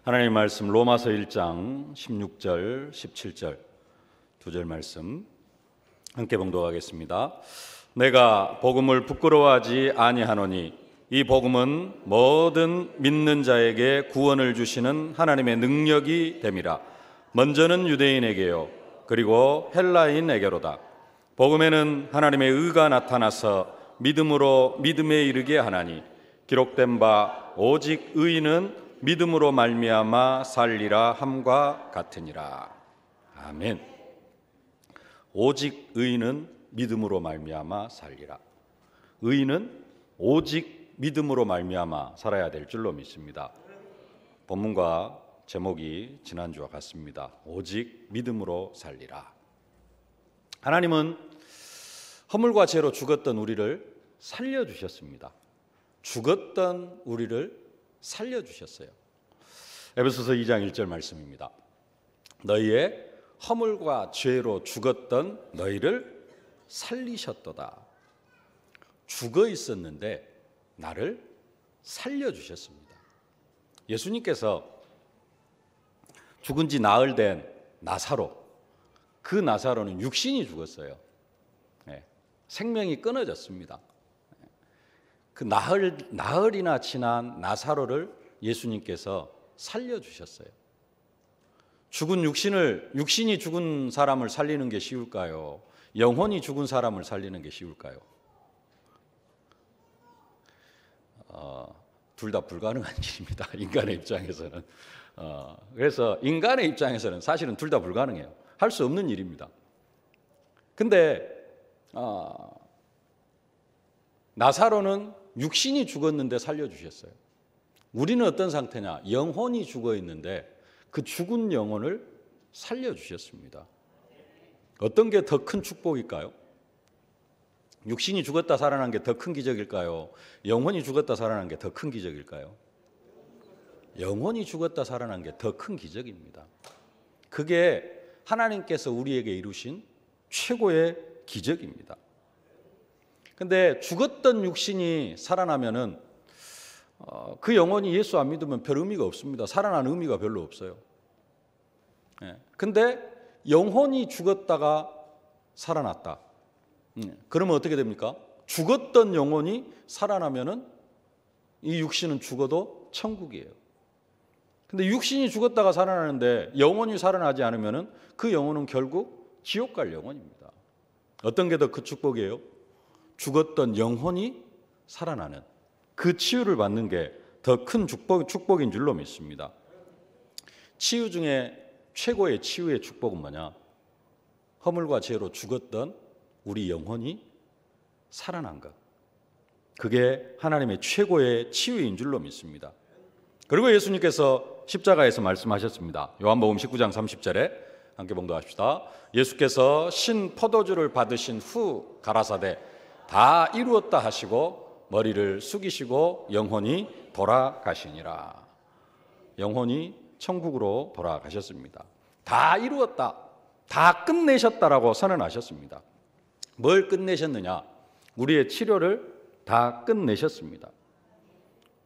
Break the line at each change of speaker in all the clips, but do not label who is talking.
하나님의 말씀 로마서 1장 16절 17절 두 절 말씀 함께 봉독하겠습니다. 내가 복음을 부끄러워하지 아니하노니 이 복음은 모든 믿는 자에게 구원을 주시는 하나님의 능력이 됨이라. 먼저는 유대인에게요 그리고 헬라인에게로다. 복음에는 하나님의 의가 나타나서 믿음으로 믿음에 이르게 하나니 기록된 바 오직 의인은 믿음으로 말미암아 살리라 함과 같으니라. 아멘. 오직 의인은 믿음으로 말미암아 살리라. 의인은 오직 믿음으로 말미암아 살아야 될 줄로 믿습니다. 본문과 제목이 지난주와 같습니다. 오직 믿음으로 살리라. 하나님은 허물과 죄로 죽었던 우리를 살려주셨습니다. 죽었던 우리를 살려주셨어요. 에베소서 2장 1절 말씀입니다. 너희의 허물과 죄로 죽었던 너희를 살리셨도다. 죽어 있었는데 나를 살려주셨습니다. 예수님께서 죽은 지 나흘 된 나사로, 그 나사로는 육신이 죽었어요. 생명이 끊어졌습니다. 그 나흘이나 지난 나사로를 예수님께서 살려주셨어요. 죽은 육신이 죽은 사람을 살리는 게 쉬울까요? 영혼이 죽은 사람을 살리는 게 쉬울까요? 둘 다 불가능한 일입니다. 인간의 입장에서는. 그래서 인간의 입장에서는 사실은 둘 다 불가능해요. 할 수 없는 일입니다. 근데 나사로는 육신이 죽었는데 살려주셨어요. 우리는 어떤 상태냐? 영혼이 죽어 있는데 그 죽은 영혼을 살려주셨습니다. 어떤 게 더 큰 축복일까요? 육신이 죽었다 살아난 게 더 큰 기적일까요? 영혼이 죽었다 살아난 게 더 큰 기적일까요? 영혼이 죽었다 살아난 게 더 큰 기적입니다. 그게 하나님께서 우리에게 이루신 최고의 기적입니다. 근데 죽었던 육신이 살아나면은 그 영혼이 예수 안 믿으면 별 의미가 없습니다. 살아난 의미가 별로 없어요. 근데 영혼이 죽었다가 살아났다. 그러면 어떻게 됩니까? 죽었던 영혼이 살아나면은 이 육신은 죽어도 천국이에요. 근데 육신이 죽었다가 살아나는데 영혼이 살아나지 않으면은 그 영혼은 결국 지옥 갈 영혼입니다. 어떤 게 더 그 축복이에요? 죽었던 영혼이 살아나는 그 치유를 받는 게 더 큰 축복인 줄로 믿습니다. 치유 중에 최고의 치유의 축복은 뭐냐? 허물과 죄로 죽었던 우리 영혼이 살아난 것. 그게 하나님의 최고의 치유인 줄로 믿습니다. 그리고 예수님께서 십자가에서 말씀하셨습니다. 요한복음 19장 30절에 함께 봉독합시다. 예수께서 신 포도주를 받으신 후 가라사대 다 이루었다 하시고 머리를 숙이시고 영혼이 돌아가시니라. 영혼이 천국으로 돌아가셨습니다. 다 이루었다, 다 끝내셨다라고 선언하셨습니다. 뭘 끝내셨느냐? 우리의 치료를 다 끝내셨습니다.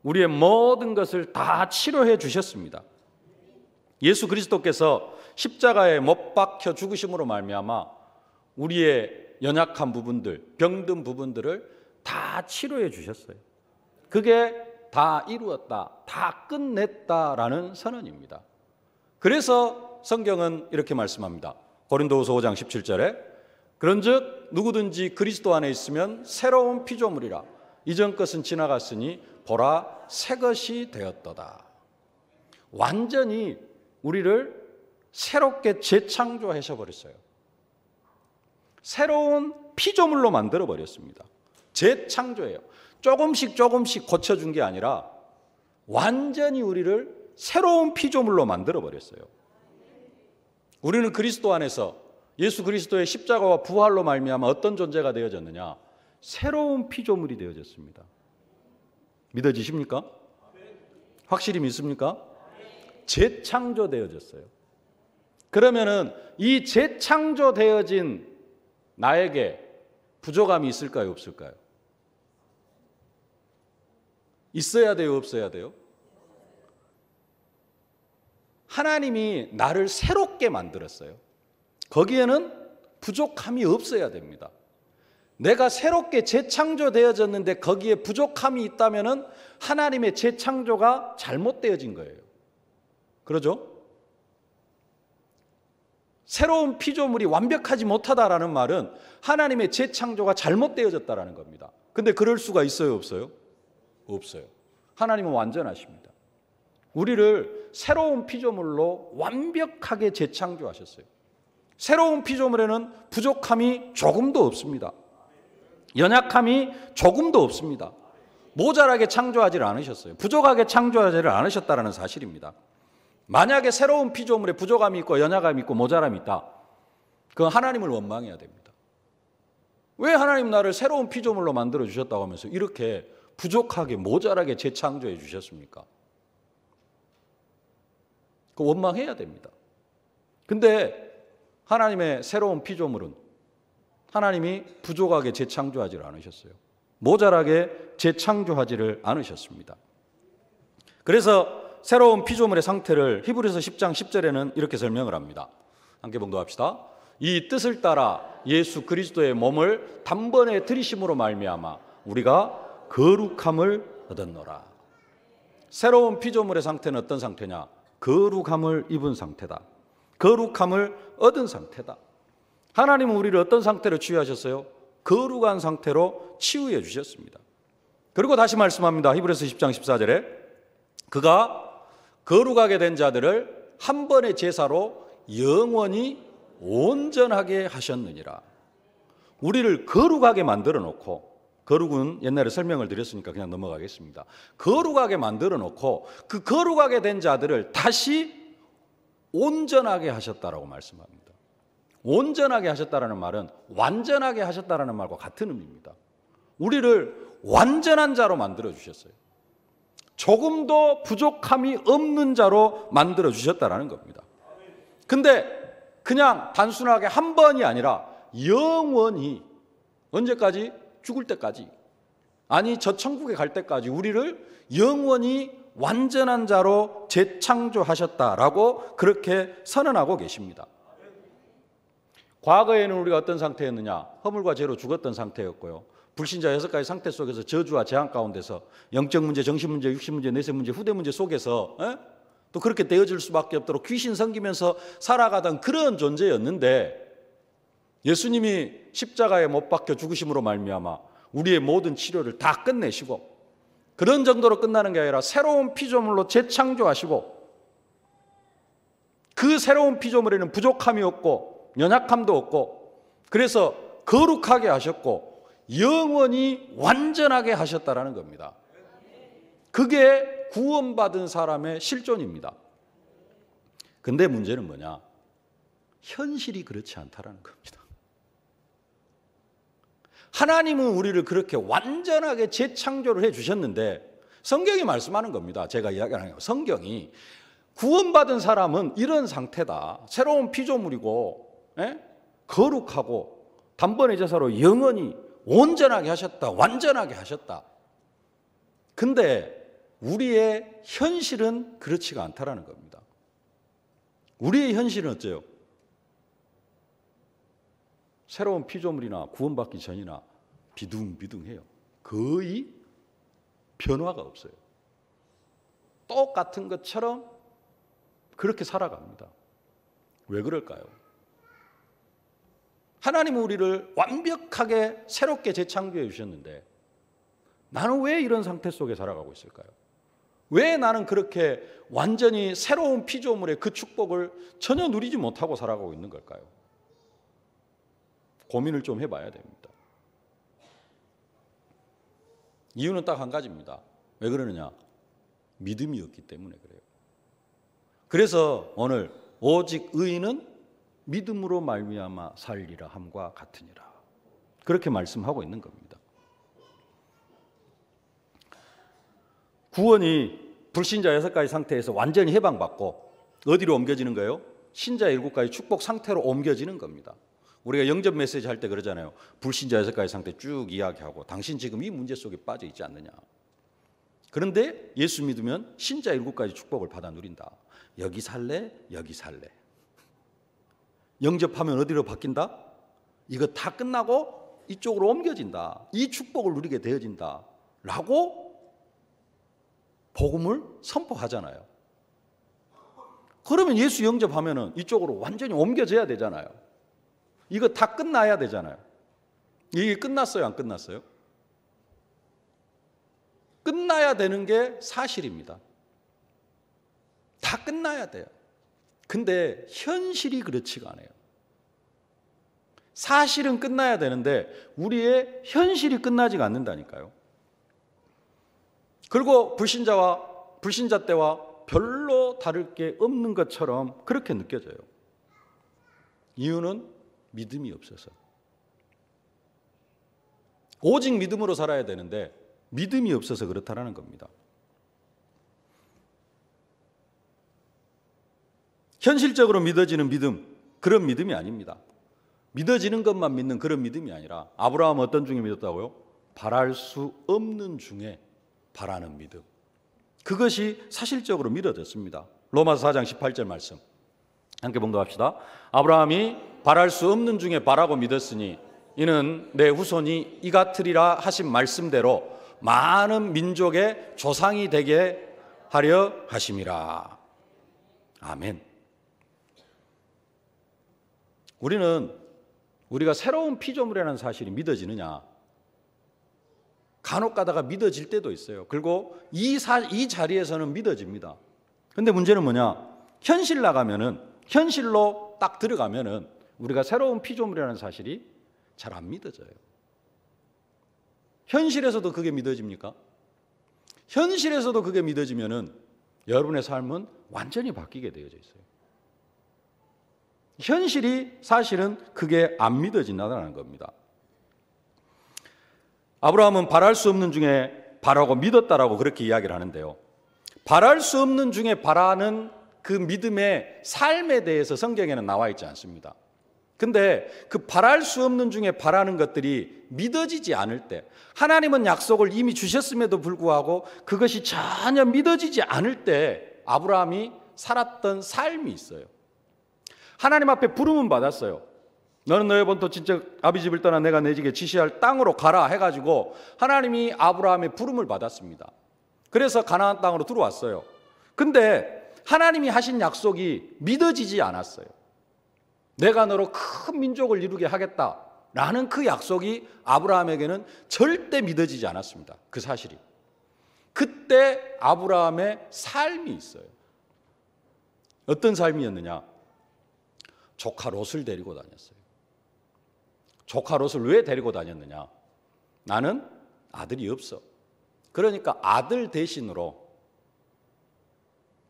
우리의 모든 것을 다 치료해 주셨습니다. 예수 그리스도께서 십자가에 못 박혀 죽으심으로 말미암아 우리의 연약한 부분들, 병든 부분들을 다 치료해 주셨어요. 그게 다 이루었다, 다 끝냈다라는 선언입니다. 그래서 성경은 이렇게 말씀합니다. 고린도후서 5장 17절에 그런즉 누구든지 그리스도 안에 있으면 새로운 피조물이라. 이전 것은 지나갔으니 보라 새 것이 되었도다. 완전히 우리를 새롭게 재창조하셔 버렸어요. 새로운 피조물로 만들어 버렸습니다. 재창조예요. 조금씩 고쳐준 게 아니라 완전히 우리를 새로운 피조물로 만들어 버렸어요. 우리는 그리스도 안에서 예수 그리스도의 십자가와 부활로 말미암아 어떤 존재가 되어졌느냐? 새로운 피조물이 되어졌습니다. 믿어지십니까? 확실히 믿습니까? 재창조되어졌어요. 그러면은 이 재창조되어진 나에게 부족함이 있을까요, 없을까요? 있어야 돼요, 없어야 돼요? 하나님이 나를 새롭게 만들었어요. 거기에는 부족함이 없어야 됩니다. 내가 새롭게 재창조되어졌는데 거기에 부족함이 있다면 하나님의 재창조가 잘못되어진 거예요. 그러죠? 새로운 피조물이 완벽하지 못하다라는 말은 하나님의 재창조가 잘못되어졌다라는 겁니다. 근데 그럴 수가 있어요, 없어요? 없어요. 하나님은 완전하십니다. 우리를 새로운 피조물로 완벽하게 재창조하셨어요. 새로운 피조물에는 부족함이 조금도 없습니다. 연약함이 조금도 없습니다. 모자라게 창조하지를 않으셨어요. 부족하게 창조하지를 않으셨다는 사실입니다. 만약에 새로운 피조물에 부족함이 있고 연약함이 있고 모자람이 있다, 그건 하나님을 원망해야 됩니다. 왜 하나님 나를 새로운 피조물로 만들어 주셨다고 하면서 이렇게 부족하게 모자라게 재창조해 주셨습니까? 그 원망해야 됩니다. 근데 하나님의 새로운 피조물은 하나님이 부족하게 재창조하지를 않으셨어요. 모자라게 재창조하지를 않으셨습니다. 그래서 새로운 피조물의 상태를 히브리서 10장 10절에는 이렇게 설명을 합니다. 함께 봉독합시다. 이 뜻을 따라 예수 그리스도의 몸을 단번에 들이심으로 말미암아 우리가 거룩함을 얻었노라. 새로운 피조물의 상태는 어떤 상태냐? 거룩함을 입은 상태다. 거룩함을 얻은 상태다. 하나님은 우리를 어떤 상태로 치유하셨어요? 거룩한 상태로 치유해 주셨습니다. 그리고 다시 말씀합니다. 히브리서 10장 14절에 그가 거룩하게 된 자들을 한 번의 제사로 영원히 온전하게 하셨느니라. 우리를 거룩하게 만들어 놓고, 거룩은 옛날에 설명을 드렸으니까 그냥 넘어가겠습니다. 거룩하게 만들어 놓고 그 거룩하게 된 자들을 다시 온전하게 하셨다라고 말씀합니다. 온전하게 하셨다라는 말은 완전하게 하셨다라는 말과 같은 의미입니다. 우리를 완전한 자로 만들어 주셨어요. 조금도 부족함이 없는 자로 만들어 주셨다라는 겁니다. 근데 그냥 단순하게 한 번이 아니라 영원히, 언제까지? 죽을 때까지, 아니 저 천국에 갈 때까지 우리를 영원히 완전한 자로 재창조하셨다라고 그렇게 선언하고 계십니다. 과거에는 우리가 어떤 상태였느냐? 허물과 죄로 죽었던 상태였고요. 불신자 6가지 상태 속에서 저주와 재앙 가운데서 영적 문제, 정신 문제, 육신 문제, 내세 문제, 후대 문제 속에서 또 그렇게 되어질 수밖에 없도록 귀신 섬기면서 살아가던 그런 존재였는데, 예수님이 십자가에 못 박혀 죽으심으로 말미암아 우리의 모든 치료를 다 끝내시고, 그런 정도로 끝나는 게 아니라 새로운 피조물로 재창조하시고, 그 새로운 피조물에는 부족함이 없고 연약함도 없고, 그래서 거룩하게 하셨고 영원히 완전하게 하셨다라는 겁니다. 그게 구원받은 사람의 실존입니다. 근데 문제는 뭐냐? 현실이 그렇지 않다라는 겁니다. 하나님은 우리를 그렇게 완전하게 재창조를 해주셨는데, 성경이 말씀하는 겁니다. 제가 이야기하는 거, 성경이 구원받은 사람은 이런 상태다, 새로운 피조물이고 거룩하고 단번의 제사로 영원히 온전하게 하셨다, 완전하게 하셨다. 근데 우리의 현실은 그렇지가 않다라는 겁니다. 우리의 현실은 어째요? 새로운 피조물이나 구원받기 전이나 비둥비둥해요. 거의 변화가 없어요. 똑같은 것처럼 그렇게 살아갑니다. 왜 그럴까요? 하나님은 우리를 완벽하게 새롭게 재창조해 주셨는데 나는 왜 이런 상태 속에 살아가고 있을까요? 왜 나는 그렇게 완전히 새로운 피조물의 그 축복을 전혀 누리지 못하고 살아가고 있는 걸까요? 고민을 좀 해봐야 됩니다. 이유는 딱 한 가지입니다. 왜 그러느냐? 믿음이 없기 때문에 그래요. 그래서 오늘 오직 의인은 믿음으로 말미암아 살리라 함과 같으니라, 그렇게 말씀하고 있는 겁니다. 구원이 불신자 6가지 상태에서 완전히 해방받고 어디로 옮겨지는 거예요? 신자 7가지 축복 상태로 옮겨지는 겁니다. 우리가 영접 메시지 할 때 그러잖아요. 불신자 6가지 상태 쭉 이야기하고 당신 지금 이 문제 속에 빠져 있지 않느냐. 그런데 예수 믿으면 신자 7가지 축복을 받아 누린다. 여기 살래? 여기 살래. 영접하면 어디로 바뀐다? 이거 다 끝나고 이쪽으로 옮겨진다. 이 축복을 누리게 되어진다. 라고 복음을 선포하잖아요. 그러면 예수 영접하면은 이쪽으로 완전히 옮겨져야 되잖아요. 이거 다 끝나야 되잖아요. 이게 끝났어요, 안 끝났어요? 끝나야 되는 게 사실입니다. 다 끝나야 돼요. 근데 현실이 그렇지가 않아요. 사실은 끝나야 되는데 우리의 현실이 끝나지가 않는다니까요. 그리고 불신자 때와 별로 다를 게 없는 것처럼 그렇게 느껴져요. 이유는 믿음이 없어서. 오직 믿음으로 살아야 되는데 믿음이 없어서 그렇다라는 겁니다. 현실적으로 믿어지는 믿음, 그런 믿음이 아닙니다. 믿어지는 것만 믿는 그런 믿음이 아니라 아브라함은 어떤 중에 믿었다고요? 바랄 수 없는 중에 바라는 믿음. 그것이 사실적으로 믿어졌습니다. 로마서 4장 18절 말씀 함께 봉독합시다. 아브라함이 바랄 수 없는 중에 바라고 믿었으니 이는 내 후손이 이 같으리라 하신 말씀대로 많은 민족의 조상이 되게 하려 하심이라. 아멘. 우리가 새로운 피조물이라는 사실이 믿어지느냐? 간혹 가다가 믿어질 때도 있어요. 그리고 이 자리에서는 믿어집니다. 근데 문제는 뭐냐? 현실로 딱 들어가면은 우리가 새로운 피조물이라는 사실이 잘 안 믿어져요. 현실에서도 그게 믿어집니까? 현실에서도 그게 믿어지면은 여러분의 삶은 완전히 바뀌게 되어져 있어요. 현실이 사실은 그게 안 믿어진다는 겁니다. 아브라함은 바랄 수 없는 중에 바라고 믿었다라고 그렇게 이야기를 하는데요. 바랄 수 없는 중에 바라는 그 믿음의 삶에 대해서 성경에는 나와 있지 않습니다. 근데 그 바랄 수 없는 중에 바라는 것들이 믿어지지 않을 때, 하나님은 약속을 이미 주셨음에도 불구하고 그것이 전혀 믿어지지 않을 때 아브라함이 살았던 삶이 있어요. 하나님 앞에 부름은 받았어요. 너는 너의 본토 친척 아비 집을 떠나 내가 내게 지시할 땅으로 가라 해가지고 하나님이 아브라함의 부름을 받았습니다. 그래서 가나안 땅으로 들어왔어요. 근데 하나님이 하신 약속이 믿어지지 않았어요. 내가 너로 큰 민족을 이루게 하겠다라는 그 약속이 아브라함에게는 절대 믿어지지 않았습니다. 그 사실이. 그때 아브라함의 삶이 있어요. 어떤 삶이었느냐? 조카 롯을 데리고 다녔어요. 조카 롯을 왜 데리고 다녔느냐? 나는 아들이 없어. 그러니까 아들 대신으로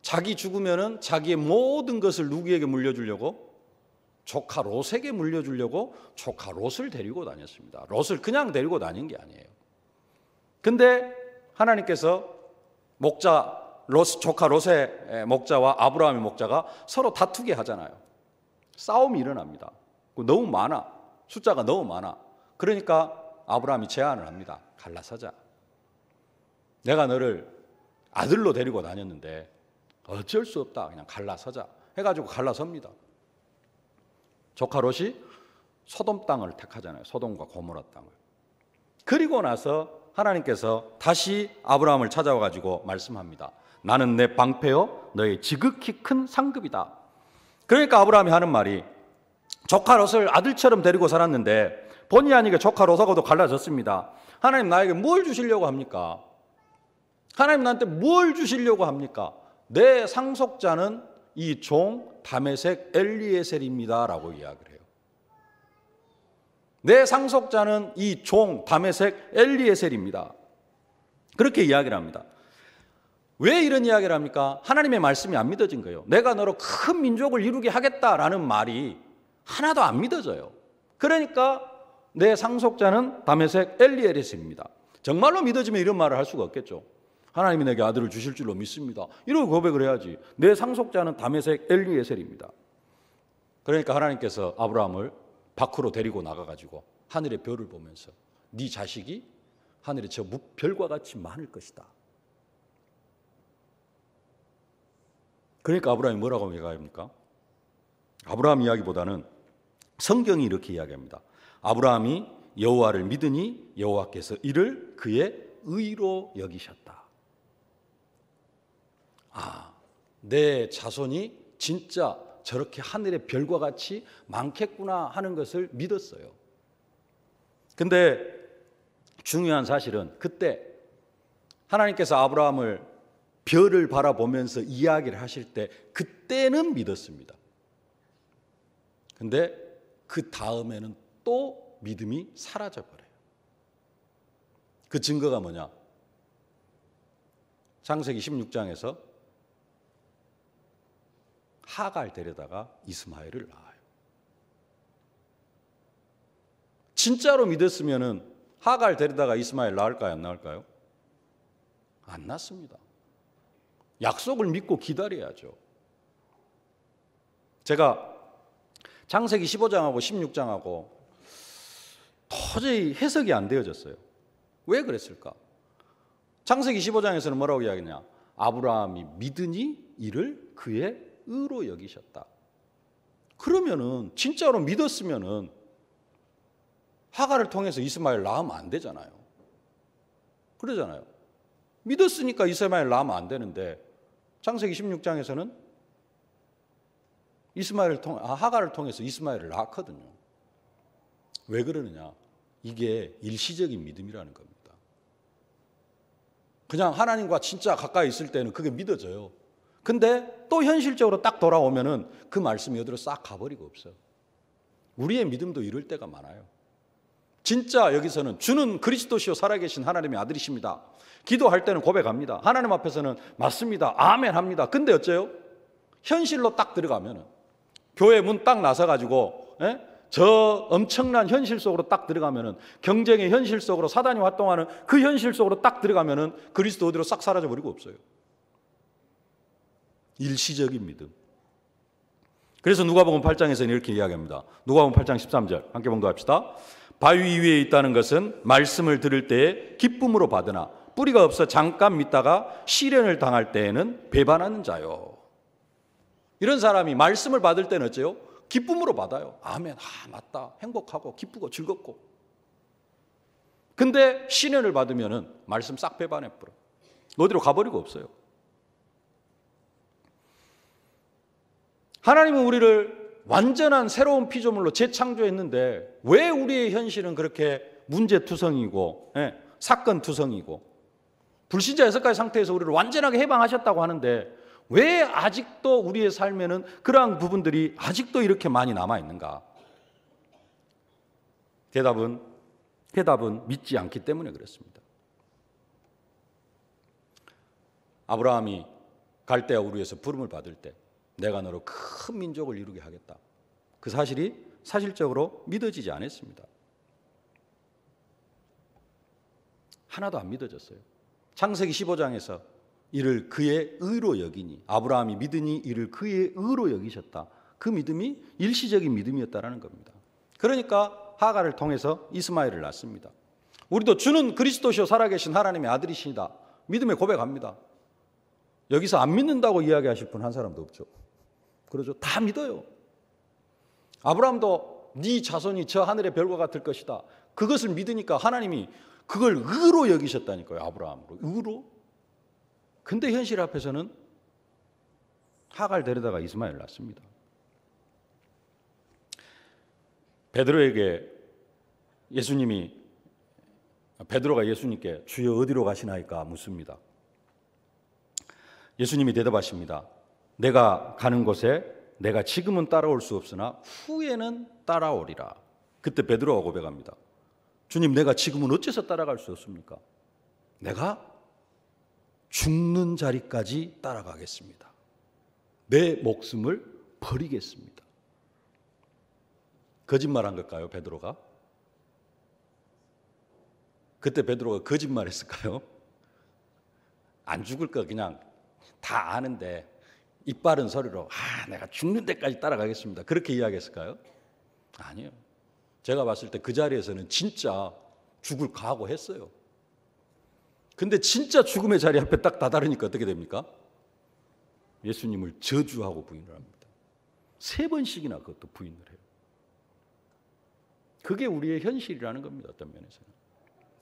자기 죽으면은 자기의 모든 것을 누구에게 물려주려고? 조카 롯에게 물려주려고 조카 롯을 데리고 다녔습니다. 롯을 그냥 데리고 다닌 게 아니에요. 근데 하나님께서 조카 롯의 목자와 아브라함의 목자가 서로 다투게 하잖아요. 싸움이 일어납니다. 너무 많아. 숫자가 너무 많아. 그러니까 아브라함이 제안을 합니다. 갈라서자. 내가 너를 아들로 데리고 다녔는데 어쩔 수 없다. 그냥 갈라서자. 해가지고 갈라섭니다. 조카 롯이 소돔 땅을 택하잖아요. 소돔과 고모라 땅을. 그리고 나서 하나님께서 다시 아브라함을 찾아와가지고 말씀합니다. 나는 내 방패요 너의 지극히 큰 상급이다. 그러니까 아브라함이 하는 말이 조카 롯을 아들처럼 데리고 살았는데 본의 아니게 조카 롯하고도 갈라졌습니다. 하나님 나에게 뭘 주시려고 합니까? 하나님 나한테 뭘 주시려고 합니까? 내 상속자는 이 종 다메섹 엘리에셀입니다 라고 이야기를 해요. 내 상속자는 이 종 다메섹 엘리에셀입니다. 그렇게 이야기를 합니다. 왜 이런 이야기를 합니까? 하나님의 말씀이 안 믿어진 거예요. 내가 너로 큰 민족을 이루게 하겠다라는 말이 하나도 안 믿어져요. 그러니까 내 상속자는 다메섹 엘리에셀입니다. 정말로 믿어지면 이런 말을 할 수가 없겠죠. 하나님이 내게 아들을 주실 줄로 믿습니다. 이러고 고백을 해야지. 내 상속자는 다메섹 엘리에셀입니다. 그러니까 하나님께서 아브라함을 밖으로 데리고 나가가지고 하늘의 별을 보면서 네 자식이 하늘의 저 별과 같이 많을 것이다. 그러니까 아브라함이 뭐라고 얘기합니까? 아브라함 이야기보다는 성경이 이렇게 이야기합니다. 아브라함이 여호와를 믿으니 여호와께서 이를 그의 의로 여기셨다. 내 자손이 진짜 저렇게 하늘의 별과 같이 많겠구나 하는 것을 믿었어요. 근데 중요한 사실은 그때 하나님께서 아브라함을 별을 바라보면서 이야기를 하실 때 그때는 믿었습니다. 근데 그 다음에는 또 믿음이 사라져버려요. 그 증거가 뭐냐? 창세기 16장에서 하갈 데려다가 이스마엘을 낳아요. 진짜로 믿었으면은 하갈 데려다가 이스마엘 낳을까요? 안 낳을까요? 안 낳습니다. 약속을 믿고 기다려야죠. 제가 창세기 15장하고 16장하고 도저히 해석이 안 되어졌어요. 왜 그랬을까? 창세기 15장에서는 뭐라고 이야기하냐? 아브라함이 믿으니 이를 그의 의로 여기셨다. 그러면은 진짜로 믿었으면은 하갈을 통해서 이스마엘 낳으면 안 되잖아요. 그러잖아요. 믿었으니까 이스마엘 낳으면 안 되는데 창세기 16장에서는 하갈을 통해서 이스마엘을 낳거든요. 왜 그러느냐? 이게 일시적인 믿음이라는 겁니다. 그냥 하나님과 진짜 가까이 있을 때는 그게 믿어져요. 근데 또 현실적으로 딱 돌아오면은 그 말씀이 어디로 싹 가버리고 없어요. 우리의 믿음도 이럴 때가 많아요. 진짜 여기서는 주는 그리스도시요 살아계신 하나님의 아들이십니다. 기도할 때는 고백합니다. 하나님 앞에서는 맞습니다. 아멘 합니다. 근데 어째요? 현실로 딱 들어가면은 교회 문 딱 나서가지고 저 엄청난 현실 속으로 딱 들어가면은 경쟁의 현실 속으로 사단이 활동하는 그 현실 속으로 딱 들어가면은 그리스도 어디로 싹 사라져버리고 없어요. 일시적인 믿음. 그래서 누가복음 8장에서는 이렇게 이야기합니다. 누가복음 8장 13절 함께 봉독합시다. 바위 위에 있다는 것은 말씀을 들을 때에 기쁨으로 받으나 뿌리가 없어 잠깐 믿다가 시련을 당할 때에는 배반하는 자요. 이런 사람이 말씀을 받을 때는 어째요? 기쁨으로 받아요. 아멘. 맞다. 행복하고 기쁘고 즐겁고. 근데 시련을 받으면은 말씀 싹 배반해 버려. 어디로 가버리고 없어요. 하나님은 우리를 완전한 새로운 피조물로 재창조했는데 왜 우리의 현실은 그렇게 문제투성이고 사건투성이고 불신자 6가지 상태에서 우리를 완전하게 해방하셨다고 하는데 왜 아직도 우리의 삶에는 그러한 부분들이 아직도 이렇게 많이 남아있는가? 대답은 믿지 않기 때문에 그렇습니다. 아브라함이 갈대아 우르에서 부름을 받을 때 내가 너로 큰 민족을 이루게 하겠다. 그 사실이 사실적으로 믿어지지 않았습니다. 하나도 안 믿어졌어요. 창세기 15장에서 이를 그의 의로 여기니 아브라함이 믿으니 이를 그의 의로 여기셨다. 그 믿음이 일시적인 믿음이었다라는 겁니다. 그러니까 하갈을 통해서 이스마엘을 낳습니다. 우리도 주는 그리스도시요 살아계신 하나님의 아들이시다. 믿음에 고백합니다. 여기서 안 믿는다고 이야기하실 분 한 사람도 없죠. 그러죠. 다 믿어요. 아브라함도 네 자손이 저 하늘의 별과 같을 것이다. 그것을 믿으니까 하나님이 그걸 의로 여기셨다니까요. 아브라함으로. 의로. 근데 현실 앞에서는 하갈 데려다가 이스마엘 낳습니다. 베드로가 예수님께 주여 어디로 가시나이까 묻습니다. 예수님이 대답하십니다. 내가 가는 곳에 내가 지금은 따라올 수 없으나 후에는 따라오리라. 그때 베드로가 고백합니다. 주님, 내가 지금은 어째서 따라갈 수 없습니까? 내가 죽는 자리까지 따라가겠습니다. 내 목숨을 버리겠습니다. 거짓말한 걸까요, 베드로가? 그때 베드로가 거짓말했을까요? 안 죽을 거 그냥 다 아는데 이빠른 소리로 내가 죽는 데까지 따라가겠습니다. 그렇게 이야기했을까요? 아니에요. 제가 봤을 때 그 자리에서는 진짜 죽을 각오했어요. 근데 진짜 죽음의 자리 앞에 딱 다다르니까 어떻게 됩니까? 예수님을 저주하고 부인을 합니다. 3번씩이나 그것도 부인을 해요. 그게 우리의 현실이라는 겁니다. 어떤 면에서는.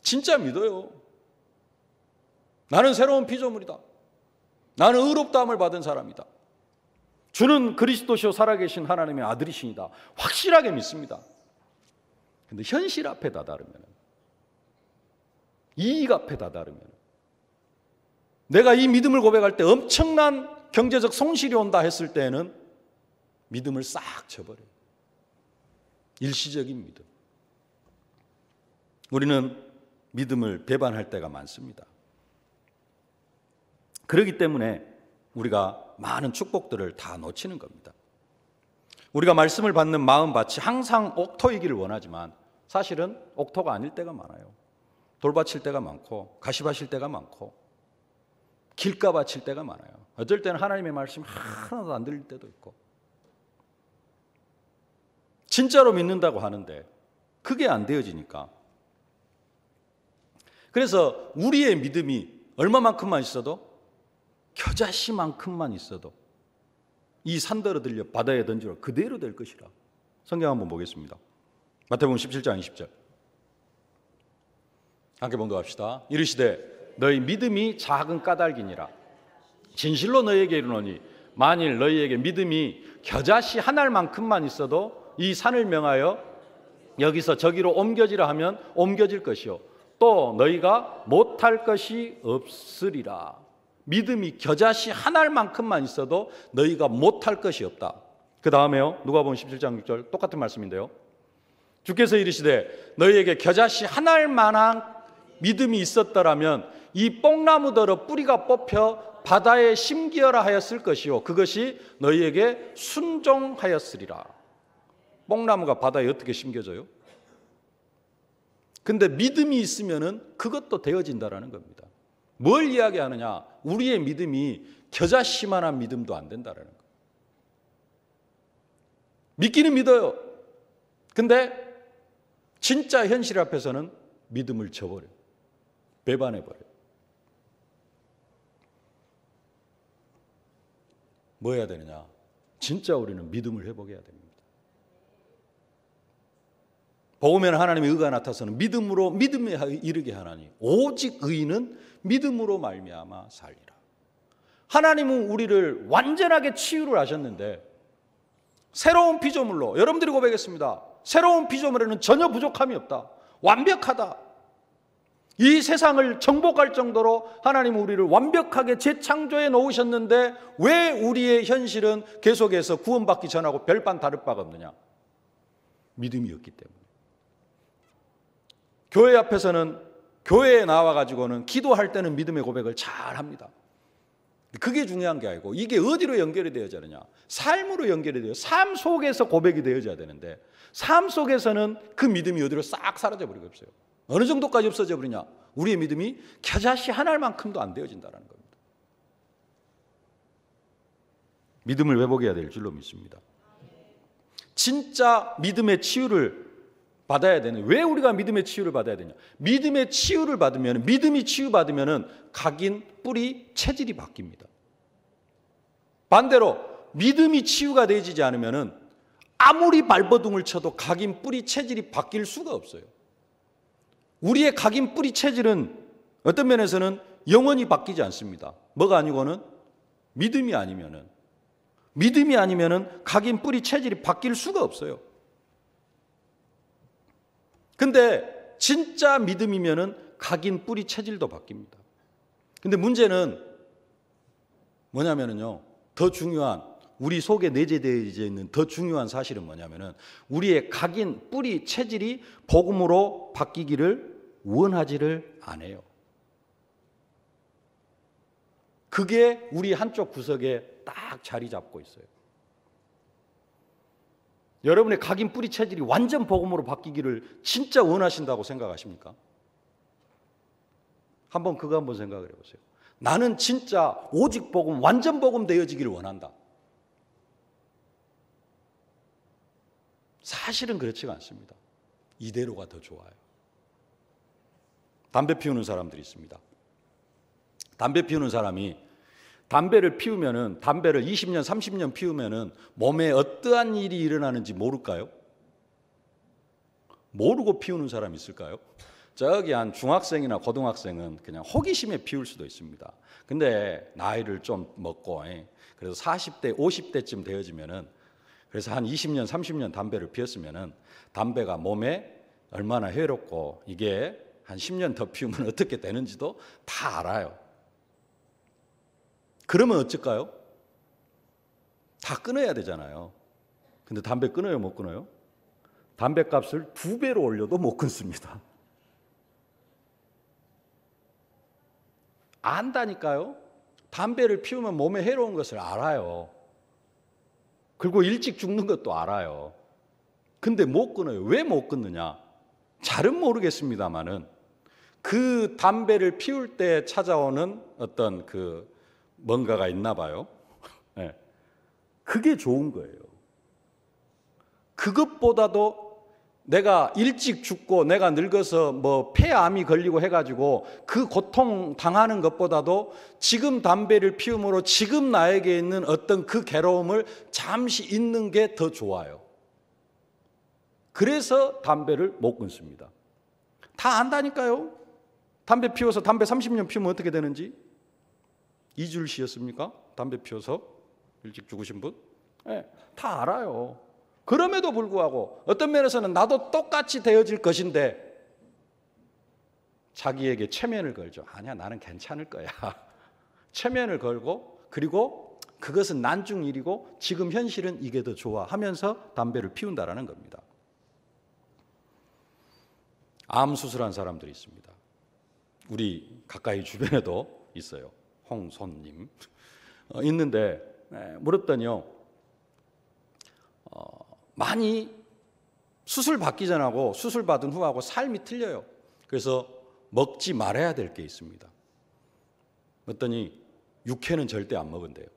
진짜 믿어요. 나는 새로운 피조물이다. 나는 의롭다함을 받은 사람이다. 주는 그리스도시요 살아계신 하나님의 아들이시니다. 확실하게 믿습니다. 그런데 현실 앞에 다다르면, 이익 앞에 다다르면, 내가 이 믿음을 고백할 때 엄청난 경제적 손실이 온다 했을 때는 믿음을 싹 쳐버려요. 일시적인 믿음. 우리는 믿음을 배반할 때가 많습니다. 그렇기 때문에 우리가 많은 축복들을 다 놓치는 겁니다. 우리가 말씀을 받는 마음밭이 항상 옥토이기를 원하지만 사실은 옥토가 아닐 때가 많아요. 돌밭일 때가 많고 가시밭일 때가 많고 길가밭일 때가 많아요. 어쩔 때는 하나님의 말씀이 하나도 안 들릴 때도 있고, 진짜로 믿는다고 하는데 그게 안 되어지니까, 그래서 우리의 믿음이 얼마만큼만 있어도, 겨자씨만큼만 있어도 이 산더러 들려 바다에 던지라 그대로 될 것이라. 성경 한번 보겠습니다. 마태복음 17장 20절 함께 봉독합시다. 이르시되 너희 믿음이 작은 까닭이니라. 진실로 너희에게 이르노니 만일 너희에게 믿음이 겨자씨 한 알만큼만 있어도 이 산을 명하여 여기서 저기로 옮겨지라 하면 옮겨질 것이요 또 너희가 못할 것이 없으리라. 믿음이 겨자씨 한 알만큼만 있어도 너희가 못할 것이 없다. 그 다음에요, 누가복음 17장 6절 똑같은 말씀인데요, 주께서 이르시되 너희에게 겨자씨 한 알만한 믿음이 있었더라면 이 뽕나무더러 뿌리가 뽑혀 바다에 심기어라 하였을 것이요 그것이 너희에게 순종하였으리라. 뽕나무가 바다에 어떻게 심겨져요? 근데 믿음이 있으면은 그것도 되어진다라는 겁니다. 뭘 이야기하느냐? 우리의 믿음이 겨자씨만한 믿음도 안 된다라는 거예요. 믿기는 믿어요. 근데 진짜 현실 앞에서는 믿음을 저버려요. 배반해버려요. 뭐 해야 되느냐? 진짜 우리는 믿음을 회복해야 됩니다. 복음에는 하나님의 의가 나타서는 믿음으로 믿음에 이르게 하나니 오직 의인은 믿음으로 말미암아 살리라. 하나님은 우리를 완전하게 치유를 하셨는데 새로운 피조물로, 여러분들이 고백했습니다. 새로운 피조물에는 전혀 부족함이 없다. 완벽하다. 이 세상을 정복할 정도로 하나님은 우리를 완벽하게 재창조해 놓으셨는데 왜 우리의 현실은 계속해서 구원받기 전하고 별반 다를 바가 없느냐? 믿음이 없기 때문에. 교회 앞에서는, 교회에 나와가지고는 기도할 때는 믿음의 고백을 잘 합니다. 그게 중요한 게 아니고 이게 어디로 연결이 되어져야 되냐? 삶으로 연결이 돼요. 삶 속에서 고백이 되어져야 되는데 삶 속에서는 그 믿음이 어디로 싹 사라져버리고 없어요. 어느 정도까지 없어져 버리냐? 우리의 믿음이 겨자씨 한 알만큼도 안 되어진다는 겁니다. 믿음을 회복해야 될 줄로 믿습니다. 진짜 믿음의 치유를 받아야 되는, 왜 우리가 믿음의 치유를 받아야 되냐? 믿음의 치유를 받으면, 믿음이 치유받으면 각인, 뿌리, 체질이 바뀝니다. 반대로 믿음이 치유가 되어지지 않으면 아무리 발버둥을 쳐도 각인, 뿌리, 체질이 바뀔 수가 없어요. 우리의 각인, 뿌리, 체질은 어떤 면에서는 영원히 바뀌지 않습니다. 뭐가 아니고는 믿음이 아니면은 각인, 뿌리, 체질이 바뀔 수가 없어요. 근데 진짜 믿음이면은 각인, 뿌리, 체질도 바뀝니다. 근데 문제는 뭐냐면은요, 더 중요한, 우리 속에 내재되어 있는 더 중요한 사실은 뭐냐면은 우리의 각인, 뿌리, 체질이 복음으로 바뀌기를 원하지를 않아요. 그게 우리 한쪽 구석에 딱 자리 잡고 있어요. 여러분의 각인, 뿌리, 체질이 완전 복음으로 바뀌기를 진짜 원하신다고 생각하십니까? 그거 한번 생각을 해보세요. 나는 진짜 오직 복음, 완전 복음 되어지기를 원한다. 사실은 그렇지가 않습니다. 이대로가 더 좋아요. 담배 피우는 사람들이 있습니다. 담배 피우는 사람이 담배를 피우면은, 담배를 20년, 30년 피우면은 몸에 어떠한 일이 일어나는지 모를까요? 모르고 피우는 사람 있을까요? 저기 한 중학생이나 고등학생은 그냥 호기심에 피울 수도 있습니다. 근데 나이를 좀 먹고, 그래서 40대, 50대쯤 되어지면은, 그래서 한 20년, 30년 담배를 피웠으면은 담배가 몸에 얼마나 해롭고 이게 한 10년 더 피우면 어떻게 되는지도 다 알아요. 그러면 어쩔까요? 다 끊어야 되잖아요. 근데 담배 끊어요, 못 끊어요? 담배값을 2배로 올려도 못 끊습니다. 안다니까요. 담배를 피우면 몸에 해로운 것을 알아요. 그리고 일찍 죽는 것도 알아요. 근데 못 끊어요. 왜 못 끊느냐? 잘은 모르겠습니다만은 그 담배를 피울 때 찾아오는 어떤 그 뭔가가 있나 봐요. 네. 그게 좋은 거예요. 그것보다도 내가 일찍 죽고 내가 늙어서 뭐 폐암이 걸리고 해가지고 그 고통 당하는 것보다도 지금 담배를 피움으로 지금 나에게 있는 어떤 그 괴로움을 잠시 잊는 게 더 좋아요. 그래서 담배를 못 끊습니다. 다 안다니까요. 담배 피워서 담배 30년 피우면 어떻게 되는지. 2줄 쉬었습니까? 담배 피워서 일찍 죽으신 분? 네, 다 알아요. 그럼에도 불구하고 어떤 면에서는 나도 똑같이 되어질 것인데 자기에게 체면을 걸죠. 아니야, 나는 괜찮을 거야. 체면을 걸고, 그리고 그것은 난중 일이고 지금 현실은 이게 더 좋아 하면서 담배를 피운다라는 겁니다. 암 수술한 사람들이 있습니다. 우리 가까이 주변에도 있어요. 홍손님 있는데 물었더니요, 많이 수술 받기 전하고 수술 받은 후하고 삶이 틀려요. 그래서 먹지 말아야 될 게 있습니다. 그랬더니 육회는 절대 안 먹은대요.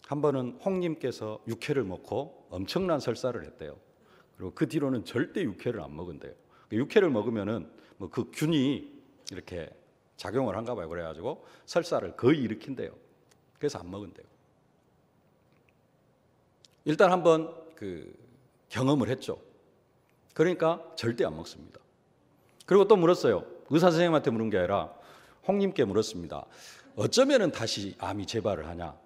한 번은 홍님께서 육회를 먹고 엄청난 설사를 했대요. 그리고 그 뒤로는 절대 육회를 안 먹은대요. 육회를 먹으면은 뭐 그 균이 이렇게 작용을 한가 봐요. 그래가지고 설사를 거의 일으킨대요. 그래서 안 먹은대요. 일단 한번 그 경험을 했죠. 그러니까 절대 안 먹습니다. 그리고 또 물었어요. 의사 선생님한테 물은 게 아니라 홍님께 물었습니다. 어쩌면은 다시 암이 재발을 하냐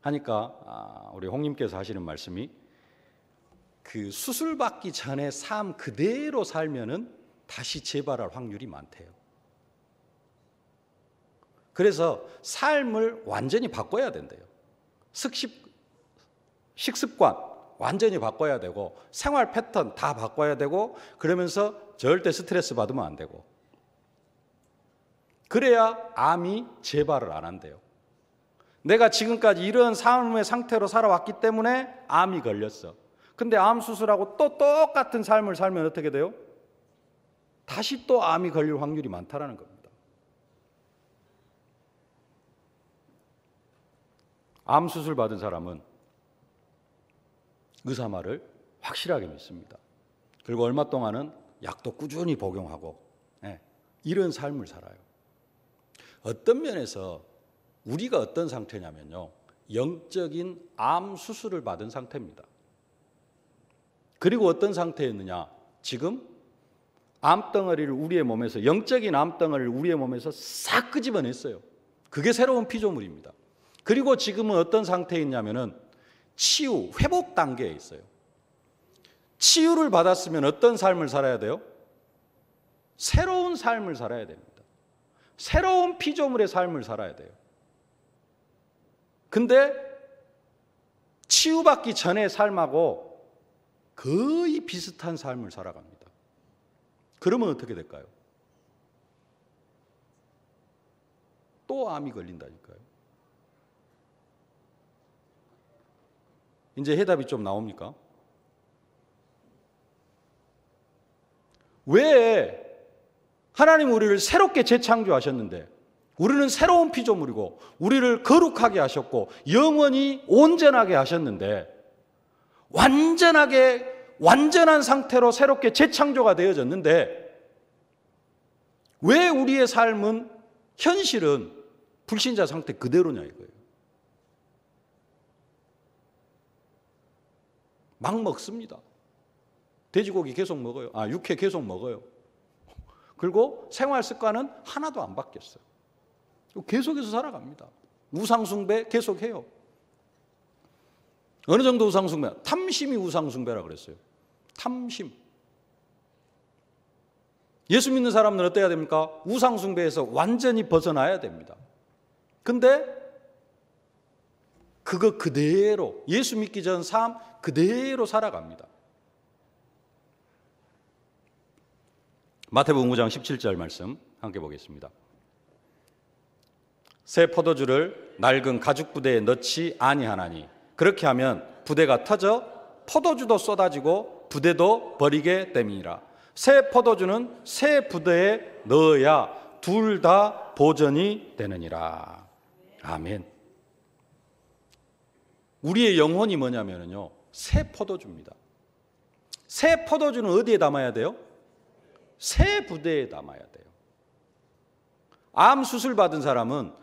하니까 우리 홍님께서 하시는 말씀이 그 수술 받기 전에 삶 그대로 살면은 다시 재발할 확률이 많대요. 그래서 삶을 완전히 바꿔야 된대요. 식습관 완전히 바꿔야 되고 생활 패턴 다 바꿔야 되고 그러면서 절대 스트레스 받으면 안 되고 그래야 암이 재발을 안 한대요. 내가 지금까지 이런 삶의 상태로 살아왔기 때문에 암이 걸렸어. 근데 암 수술하고 또 똑같은 삶을 살면 어떻게 돼요? 다시 또 암이 걸릴 확률이 많다라는 겁니다. 암 수술 받은 사람은 의사 말을 확실하게 믿습니다. 그리고 얼마 동안은 약도 꾸준히 복용하고 이런 삶을 살아요. 어떤 면에서 우리가 어떤 상태냐면요, 영적인 암 수술을 받은 상태입니다. 그리고 어떤 상태였느냐, 지금 암덩어리를 우리의 몸에서, 영적인 암덩어리를 우리의 몸에서 싹 끄집어냈어요. 그게 새로운 피조물입니다. 그리고 지금은 어떤 상태에 있냐면은 치유, 회복 단계에 있어요. 치유를 받았으면 어떤 삶을 살아야 돼요? 새로운 삶을 살아야 됩니다. 새로운 피조물의 삶을 살아야 돼요. 근데 치유받기 전의 삶하고 거의 비슷한 삶을 살아갑니다. 그러면 어떻게 될까요? 또 암이 걸린다니까요. 이제 해답이 좀 나옵니까? 왜 하나님 우리를 새롭게 재창조하셨는데 우리는 새로운 피조물이고 우리를 거룩하게 하셨고 영원히 온전하게 하셨는데 완전한 상태로 새롭게 재창조가 되어졌는데 왜 우리의 삶은 현실은 불신자 상태 그대로냐 이거예요. 막 먹습니다. 돼지고기 계속 먹어요. 육회 계속 먹어요. 그리고 생활 습관은 하나도 안 바뀌었어요. 계속해서 살아갑니다. 우상숭배 계속해요. 어느 정도 우상숭배? 탐심이 우상숭배라고 그랬어요. 탐심. 예수 믿는 사람들은 어때야 됩니까? 우상숭배에서 완전히 벗어나야 됩니다. 근데 그거 그대로 예수 믿기 전 삶 그대로 살아갑니다. 마태복음 5장 17절 말씀 함께 보겠습니다. 새 포도주를 낡은 가죽 부대에 넣지 아니하나니 그렇게 하면 부대가 터져 포도주도 쏟아지고 부대도 버리게 됨이니라. 새 포도주는 새 부대에 넣어야 둘 다 보전이 되느니라. 아멘. 우리의 영혼이 뭐냐면요, 새 포도주입니다. 새 포도주는 어디에 담아야 돼요? 새 부대에 담아야 돼요. 암 수술 받은 사람은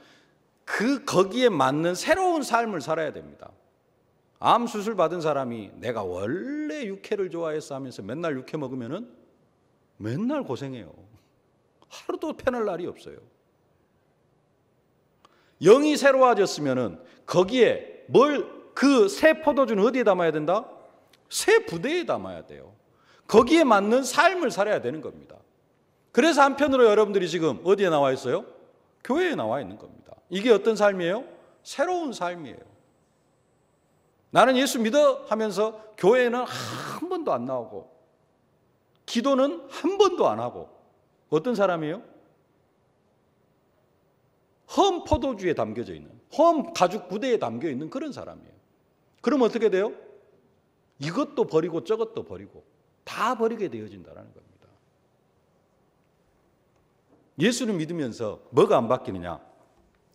거기에 맞는 새로운 삶을 살아야 됩니다. 암 수술 받은 사람이 내가 원래 육회를 좋아해서 하면서 맨날 육회 먹으면은 맨날 고생해요. 하루도 편할 날이 없어요. 영이 새로워졌으면은 거기에 그 새 포도주는 어디에 담아야 된다? 새 부대에 담아야 돼요. 거기에 맞는 삶을 살아야 되는 겁니다. 그래서 한편으로 여러분들이 지금 어디에 나와 있어요? 교회에 나와 있는 겁니다. 이게 어떤 삶이에요? 새로운 삶이에요. 나는 예수 믿어 하면서 교회에는 한 번도 안 나오고 기도는 한 번도 안 하고 어떤 사람이에요? 험 포도주에 담겨져 있는, 험 가죽 부대에 담겨 있는 그런 사람이에요. 그럼 어떻게 돼요? 이것도 버리고 저것도 버리고 다 버리게 되어진다는 겁니다. 예수를 믿으면서 뭐가 안 바뀌느냐?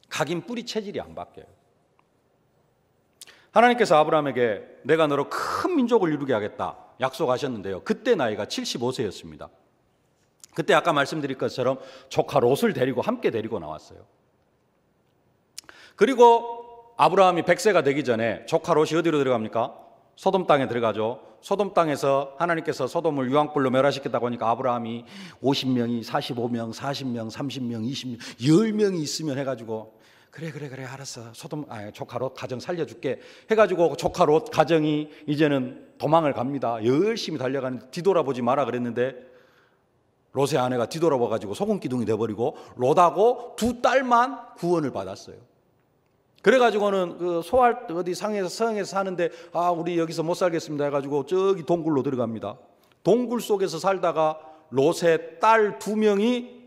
각인 뿌리 체질이 안 바뀌어요. 하나님께서 아브라함에게 내가 너로 큰 민족을 이루게 하겠다 약속하셨는데요. 그때 나이가 75세였습니다. 그때 아까 말씀드린 것처럼 조카 롯을 데리고 함께 데리고 나왔어요. 그리고 아브라함이 100세가 되기 전에 조카 롯이 어디로 들어갑니까? 소돔 땅에 들어가죠. 소돔 땅에서 하나님께서 소돔을 유황불로 멸하시겠다고 하니까 아브라함이 50명이 45명, 40명, 30명, 20명, 10명이 있으면 해가지고 그래 알았어. 조카 롯 가정 살려줄게 해가지고 조카 롯 가정이 이제는 도망을 갑니다. 열심히 달려가는데 뒤돌아보지 마라 그랬는데 롯의 아내가 뒤돌아봐가지고 소금기둥이 돼버리고 롯하고 두 딸만 구원을 받았어요. 그래가지고는 그 소알 어디 성에서 사는데 우리 여기서 못 살겠습니다 해가지고 저기 동굴로 들어갑니다. 동굴 속에서 살다가 롯의 딸 2명이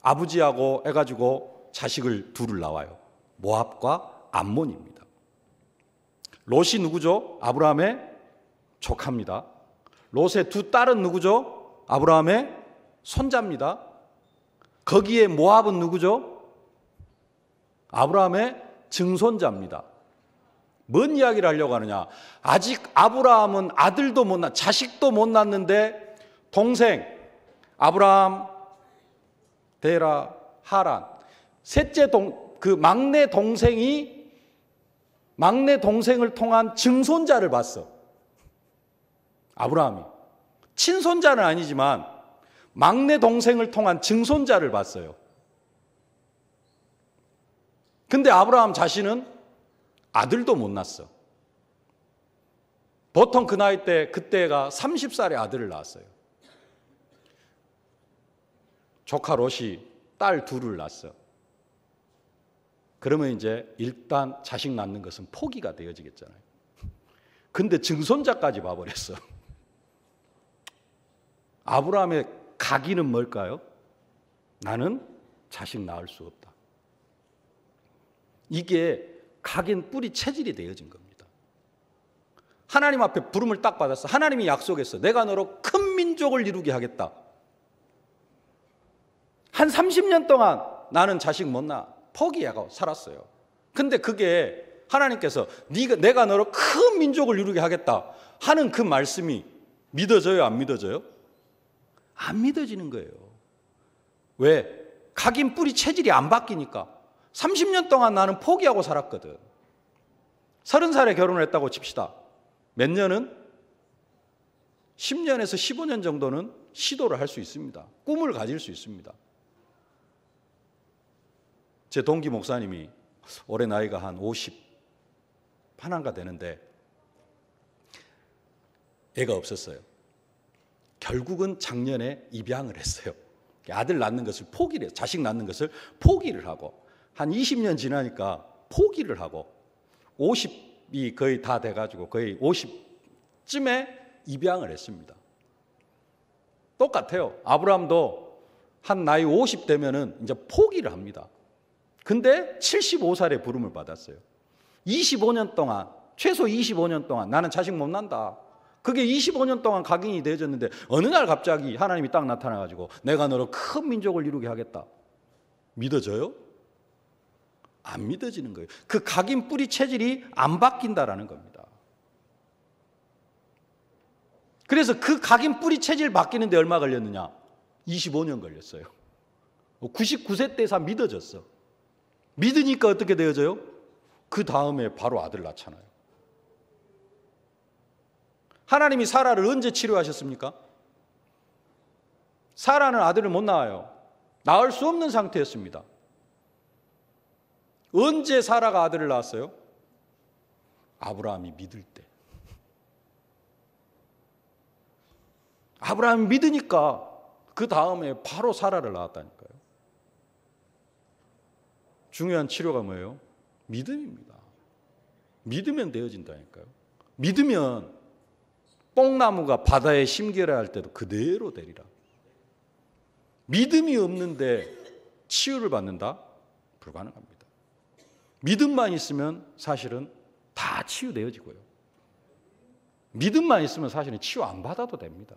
아버지하고 해가지고 자식을 둘을 낳아요. 모압과 암몬입니다. 롯이 누구죠? 아브라함의 조카입니다. 롯의 두 딸은 누구죠? 아브라함의 손자입니다. 거기에 모압은 누구죠? 아브라함의 증손자입니다. 뭔 이야기를 하려고 하느냐? 아직 아브라함은 아들도 못 낳, 자식도 못 낳는데 동생 아브라함, 데라, 하란 셋째 막내 동생을 통한 증손자를 봤어. 아브라함이 친손자는 아니지만 막내 동생을 통한 증손자를 봤어요. 근데 아브라함 자신은 아들도 못 낳았어. 보통 그 나이 때 그때가 30살에 아들을 낳았어요. 조카 롯이 딸 2을 낳았어. 그러면 이제 일단 자식 낳는 것은 포기가 되어지겠잖아요. 근데 증손자까지 봐버렸어. 아브라함의 각인은 뭘까요? 나는 자식 낳을 수 없다. 이게 각인 뿌리 체질이 되어진 겁니다. 하나님 앞에 부름을 딱 받았어. 하나님이 약속했어. 내가 너로 큰 민족을 이루게 하겠다. 한 30년 동안 나는 자식 못 낳아. 포기하고 살았어요. 근데 그게 하나님께서 내가 너로 큰 민족을 이루게 하겠다 하는 그 말씀이 믿어져요? 안 믿어져요? 안 믿어지는 거예요. 왜? 각인 뿌리 체질이 안 바뀌니까 30년 동안 나는 포기하고 살았거든. 30살에 결혼을 했다고 칩시다. 몇 년은 10년에서 15년 정도는 시도를 할 수 있습니다. 꿈을 가질 수 있습니다. 제 동기 목사님이 올해 나이가 한 50 하나가 되는데 애가 없었어요. 결국은 작년에 입양을 했어요. 아들 낳는 것을 포기를 해요. 자식 낳는 것을 포기를 하고 한 20년 지나니까 포기를 하고 50이 거의 다 돼가지고 거의 50쯤에 입양을 했습니다. 똑같아요. 아브라함도 한 나이 50 되면은 이제 포기를 합니다. 근데 75살에 부름을 받았어요. 25년 동안, 최소 25년 동안 나는 자식 못 낳는다. 그게 25년 동안 각인이 되어졌는데 어느 날 갑자기 하나님이 딱 나타나가지고 내가 너로 큰 민족을 이루게 하겠다. 믿어져요? 안 믿어지는 거예요. 그 각인 뿌리 체질이 안 바뀐다라는 겁니다. 그래서 그 각인 뿌리 체질 바뀌는데 얼마 걸렸느냐? 25년 걸렸어요. 99세 때 사 믿어졌어. 믿으니까 어떻게 되어져요? 그 다음에 바로 아들 낳잖아요. 하나님이 사라를 언제 치료하셨습니까? 사라는 아들을 못 낳아요. 낳을 수 없는 상태였습니다. 언제 사라가 아들을 낳았어요? 아브라함이 믿을 때. 아브라함이 믿으니까 그 다음에 바로 사라를 낳았다니까요. 중요한 치료가 뭐예요? 믿음입니다. 믿으면 되어진다니까요. 믿으면 뽕나무가 바다에 심겨야 할 때도 그대로 되리라. 믿음이 없는데 치유를 받는다? 불가능합니다. 믿음만 있으면 사실은 다 치유되어지고요. 믿음만 있으면 사실은 치유 안 받아도 됩니다.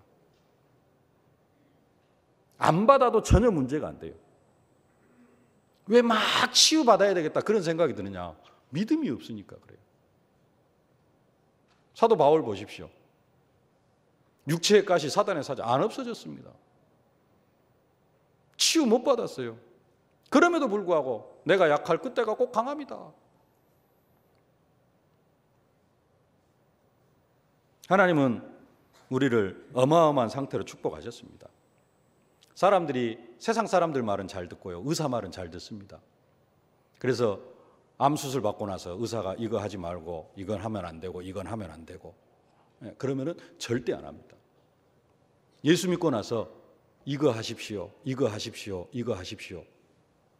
안 받아도 전혀 문제가 안 돼요. 왜 막 치유받아야 되겠다 그런 생각이 드느냐? 믿음이 없으니까 그래요. 사도 바울 보십시오. 육체의 가시 사단의 사자 안 없어졌습니다. 치유 못 받았어요. 그럼에도 불구하고 내가 약할 그때가 꼭 강합니다. 하나님은 우리를 어마어마한 상태로 축복하셨습니다. 사람들이 세상 사람들 말은 잘 듣고요. 의사 말은 잘 듣습니다. 그래서 암 수술 받고 나서 의사가 이거 하지 말고 이건 하면 안 되고 이건 하면 안 되고 그러면은 절대 안 합니다. 예수 믿고 나서 이거 하십시오. 이거 하십시오. 이거 하십시오.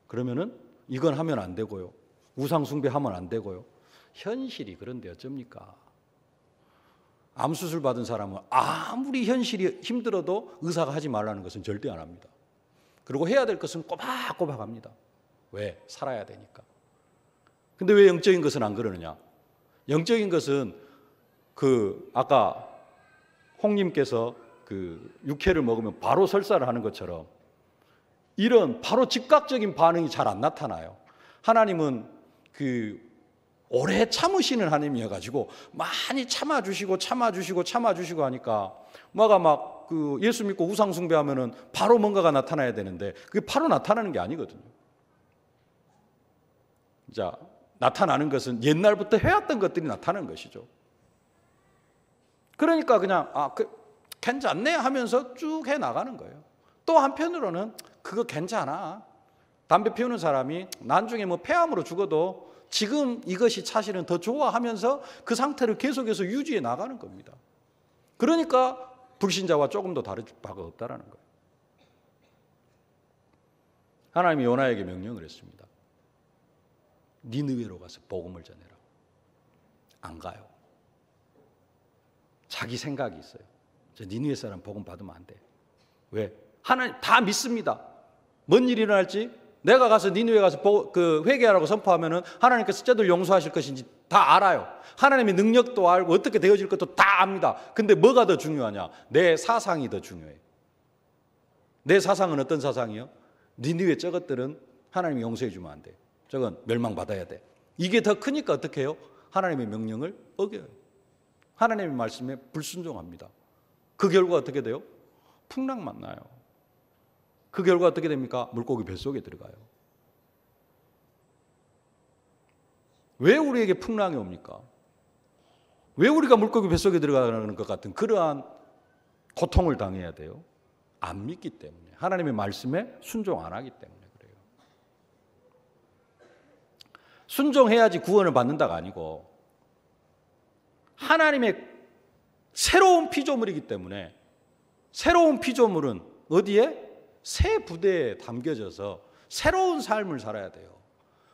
그러면은 이건 하면 안 되고요. 우상 숭배하면 안 되고요. 현실이 그런데 어쩝니까? 암 수술 받은 사람은 아무리 현실이 힘들어도 의사가 하지 말라는 것은 절대 안 합니다. 그리고 해야 될 것은 꼬박꼬박 합니다. 왜? 살아야 되니까. 근데 왜 영적인 것은 안 그러느냐? 영적인 것은 아까 홍님께서 육회를 먹으면 바로 설사를 하는 것처럼 이런 바로 즉각적인 반응이 잘 안 나타나요. 하나님은 오래 참으시는 하나님이어가지고 많이 참아주시고 하니까 뭐가 예수 믿고 우상 숭배하면은 바로 뭔가가 나타나야 되는데 그게 바로 나타나는 게 아니거든요. 자, 나타나는 것은 옛날부터 해왔던 것들이 나타나는 것이죠. 그러니까 그냥 괜찮네 하면서 쭉 해나가는 거예요. 또 한편으로는 그거 괜찮아. 담배 피우는 사람이 나중에 폐암으로 죽어도 지금 이것이 사실은 더 좋아하면서 그 상태를 계속해서 유지해 나가는 겁니다. 그러니까 불신자와 조금 더 다를 바가 없다라는 거예요. 하나님이 요나에게 명령을 했습니다. 니느웨로 가서 복음을 전해라. 안 가요. 자기 생각이 있어요. 저 니느웨 사람 복음 받으면 안 돼. 왜? 하나님 다 믿습니다. 뭔 일이 일어날지 내가 가서 니느웨 가서 회개하라고 선포하면은 하나님께서 쟤들 용서하실 것인지 다 알아요. 하나님의 능력도 알고 어떻게 되어질 것도 다 압니다. 근데 뭐가 더 중요하냐? 내 사상이 더 중요해. 내 사상은 어떤 사상이요? 니느웨 저것들은 하나님이 용서해 주면 안 돼. 저건 멸망받아야 돼. 이게 더 크니까 어떻게 해요? 하나님의 명령을 어겨요. 하나님의 말씀에 불순종합니다. 그 결과 어떻게 돼요? 풍랑 만나요. 그 결과 어떻게 됩니까? 물고기 뱃속에 들어가요. 왜 우리에게 풍랑이 옵니까? 왜 우리가 물고기 뱃속에 들어가는 것 같은 그러한 고통을 당해야 돼요? 안 믿기 때문에, 하나님의 말씀에 순종 안 하기 때문에 그래요. 순종해야지 구원을 받는다가 아니고 하나님의 새로운 피조물이기 때문에, 새로운 피조물은 어디에? 새 부대에 담겨져서 새로운 삶을 살아야 돼요.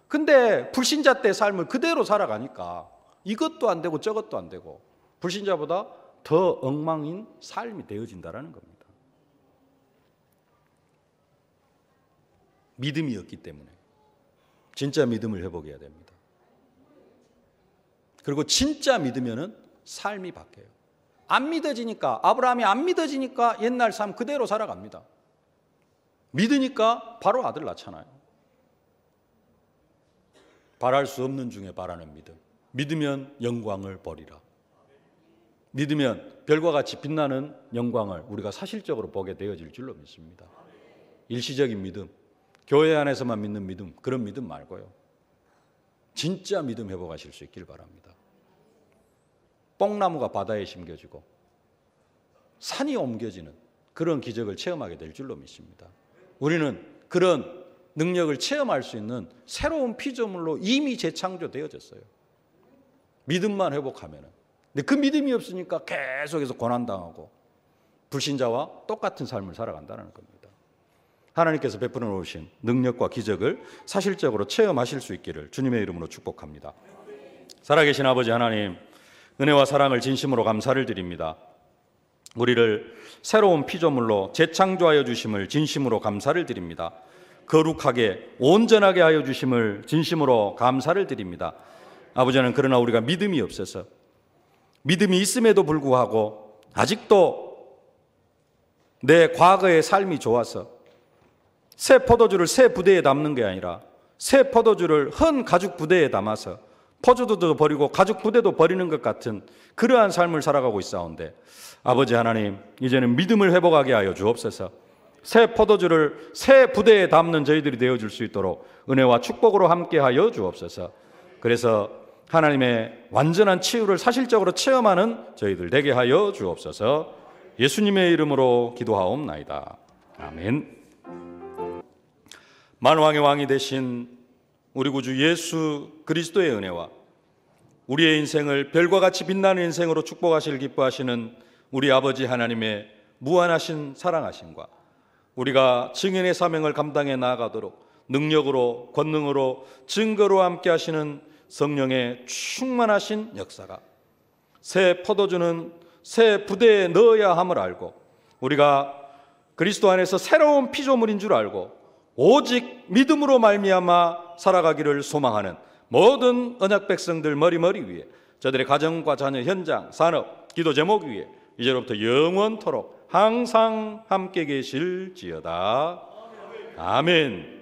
근데 불신자 때 삶을 그대로 살아가니까 이것도 안 되고 저것도 안 되고 불신자보다 더 엉망인 삶이 되어진다는 겁니다. 믿음이 없기 때문에 진짜 믿음을 회복해야 됩니다. 그리고 진짜 믿으면은 삶이 바뀌어요. 안 믿어지니까, 아브라함이 안 믿어지니까 옛날 삶 그대로 살아갑니다. 믿으니까 바로 아들 낳잖아요. 바랄 수 없는 중에 바라는 믿음. 믿으면 영광을 보리라. 믿으면 별과 같이 빛나는 영광을 우리가 사실적으로 보게 되어질 줄로 믿습니다. 일시적인 믿음, 교회 안에서만 믿는 믿음, 그런 믿음 말고요. 진짜 믿음 회복하실 수 있길 바랍니다. 뽕나무가 바다에 심겨지고 산이 옮겨지는 그런 기적을 체험하게 될 줄로 믿습니다. 우리는 그런 능력을 체험할 수 있는 새로운 피조물로 이미 재창조되어졌어요. 믿음만 회복하면. 근데 그 믿음이 없으니까 계속해서 고난당하고 불신자와 똑같은 삶을 살아간다는 겁니다. 하나님께서 베풀어 놓으신 능력과 기적을 사실적으로 체험하실 수 있기를 주님의 이름으로 축복합니다. 살아계신 아버지 하나님, 은혜와 사랑을 진심으로 감사를 드립니다. 우리를 새로운 피조물로 재창조하여 주심을 진심으로 감사를 드립니다. 거룩하게 온전하게 하여 주심을 진심으로 감사를 드립니다. 아버지는 그러나 우리가 믿음이 없어서, 믿음이 있음에도 불구하고 아직도 내 과거의 삶이 좋아서 새 포도주를 새 부대에 담는 게 아니라 새 포도주를 헌 가죽 부대에 담아서 포도주도 버리고 가죽 부대도 버리는 것 같은 그러한 삶을 살아가고 있사온데, 아버지 하나님, 이제는 믿음을 회복하게 하여 주옵소서. 새 포도주를 새 부대에 담는 저희들이 되어줄 수 있도록 은혜와 축복으로 함께하여 주옵소서. 그래서 하나님의 완전한 치유를 사실적으로 체험하는 저희들 되게 하여 주옵소서. 예수님의 이름으로 기도하옵나이다. 아멘. 만왕의 왕이 되신 우리 구주 예수 그리스도의 은혜와 우리의 인생을 별과 같이 빛나는 인생으로 축복하시길 기뻐하시는 우리 아버지 하나님의 무한하신 사랑하심과 우리가 증인의 사명을 감당해 나아가도록 능력으로, 권능으로, 증거로 함께 하시는 성령의 충만하신 역사가 새 포도주는 새 부대에 넣어야 함을 알고 우리가 그리스도 안에서 새로운 피조물인 줄 알고 오직 믿음으로 말미암아 살아가기를 소망하는 모든 언약 백성들 머리머리 위에, 저들의 가정과 자녀, 현장, 산업, 기도 제목 위에 이제로부터 영원토록 항상 함께 계실지어다. 아멘.